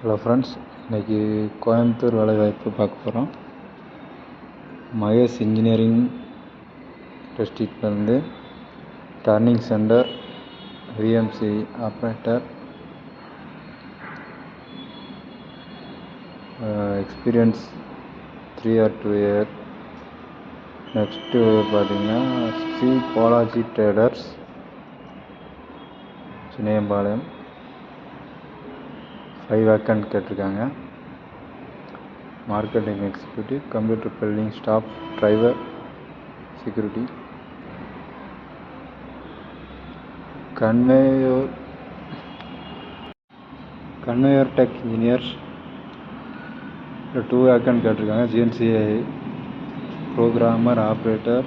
Hello friends, இன்றைக்கி கோயம்புத்தூர் வேலைவாய்ப்பு பார்க்க போகிறோம். மகேஷ் இன்ஜினியரிங் டிஸ்ட்ரிக்ட்லேருந்து turning centre, VMC operator, experience 3 or 2 year. Next பார்த்திங்கன்னா ஸ்ரீ பாலாஜி ட்ரேடர்ஸ், சின்னையம்பாளையம், 5 வேக்கன்ட் கேட்டிருக்காங்க. Marketing executive, computer building staff, driver, security. Conveyor tech engineers 2 vacant கேட்டிருக்காங்க. GNCI programmer, operator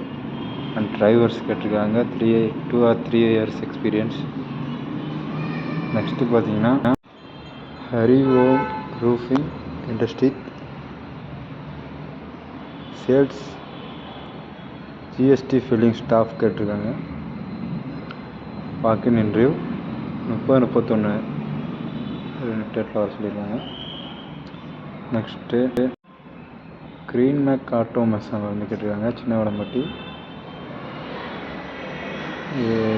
and drivers கேட்டிருக்காங்க. 2 or 3 years experience. Next பார்த்தீங்கன்னா Hari Om roofing industry, sales, GST filling staff கேட்டிருக்காங்க. Walk in interview 30-31 டேட்டில் வர சொல்லியிருக்காங்க. Next green make automation வந்து கேட்டிருக்காங்க. Chinna Vadampatti,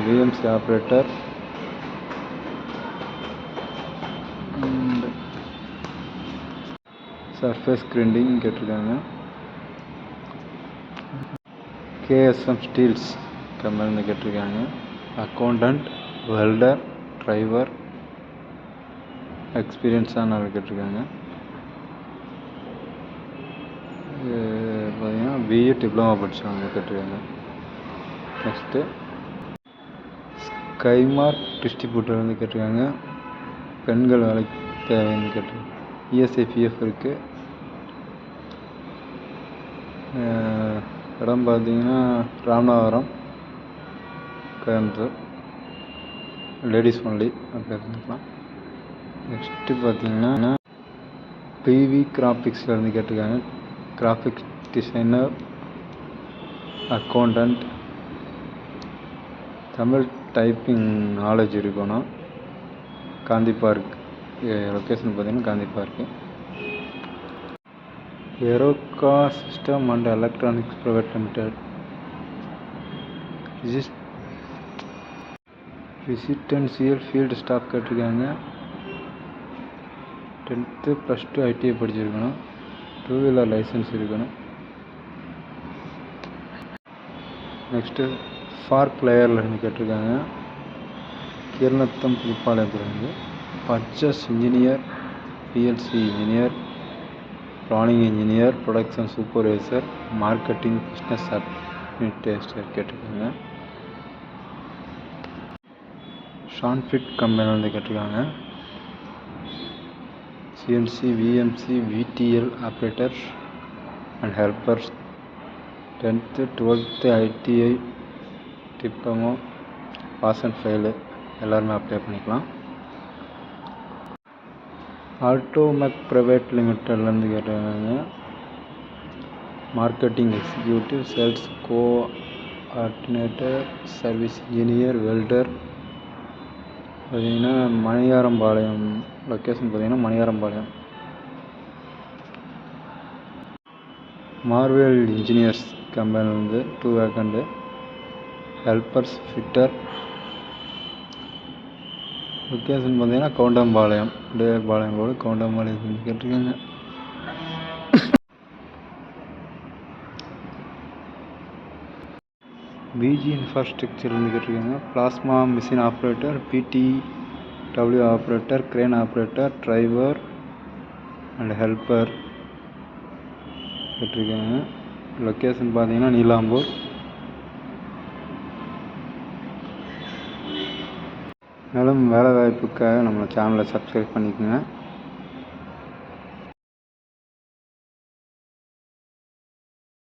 VMC operator and surface grinding கேட்டிருக்காங்க. கேஎஸ்எம் ஸ்டீல்ஸ் கம்பெனியில் கேட்டிருக்காங்க. அக்கௌண்டண்ட், வெல்டர், டிரைவர், எக்ஸ்பீரியன்ஸான ஆள் கேட்டிருக்காங்க. பார்த்தீங்கன்னா பிஏ டிப்ளமா படித்தவங்க கேட்டிருக்காங்க. நெக்ஸ்ட்டு ஸ்கைமார்க் டிஸ்ட்ரிபியூட்டர் வந்து கேட்டிருக்காங்க. பெண்கள் வேலைக்கு தேவைன்னு கேட்டிருக்காங்க. இஎஸ்ஐ பிஎஃப் இருக்குது. இடம் பார்த்தீங்கன்னா ராமநாதபுரம், கோயம்புத்தூர். லேடிஸ் ஒன்லி அப்படி இருந்துக்கலாம். நெக்ஸ்ட்டு பார்த்தீங்கன்னா பிவி கிராஃபிக்ஸில் இருந்து கேட்டிருக்காங்க. Graphics designer, accountant, Tamil typing knowledge இருக்கணும். காந்தி பார்க் லொக்கேஷன் பார்த்தீங்கன்னா காந்தி பார்க்கு. எரோக்கா system and electronics private limited, residential field staff கேட்டிருக்காங்க. 10th +2 ஐடிஐ படிச்சிருக்கணும். 2 wheeler லைசன்ஸ் இருக்கணும். நெக்ஸ்ட்டு ஃபார்க் லேயரில் இருந்து கேட்டிருக்காங்க. கீழ்நத்தம் புதுப்பாளையத்துலேருந்து. Purchase engineer, PLC engineer, planning engineer, production supervisor, marketing, business administrator கேட்டிருக்காங்க. ஷான்ஃபிட் கம்பெனிலேருந்து கேட்டிருக்காங்க. CNC, VMC, VTL operator and helpers. 10th 12th ITI diploma pass and fail எல்லாருமே அப்ளை பண்ணிக்கலாம். ஆல்டோமேக் பிரைவேட் லிமிட்டட்லேருந்து கேட்டிருக்காங்க. Marketing executive, sales coordinator, service engineer, welder. பார்த்தீங்கன்னா மணியாரம்பாளையம் location பார்த்தீங்கன்னா மணியாரம்பாளையம். Marvel engineers கம்பெனிலேருந்து 2 வேக்கண்ட்டு. Helpers, fitter. லொக்கேஷன் பார்த்தீங்கன்னா கவுண்டம்பாளையம், பாளையம் ரோடு, கவுண்டம்பாளையம் கேட்டிருக்காங்க. பிஜி இன்ஃப்ராஸ்ட்ரக்சர்லேருந்து கேட்டிருக்காங்க. Plasma machine operator, பிடிடபிள்யூ operator, crane operator, driver and helper கேட்டிருக்காங்க. லொக்கேஷன் பார்த்தீங்கன்னா நீலாம்பூர். மேலும் வேலை வாய்ப்புக்காக நம்ம சேனலை சப்ஸ்கிரைப் பண்ணிக்கோங்க.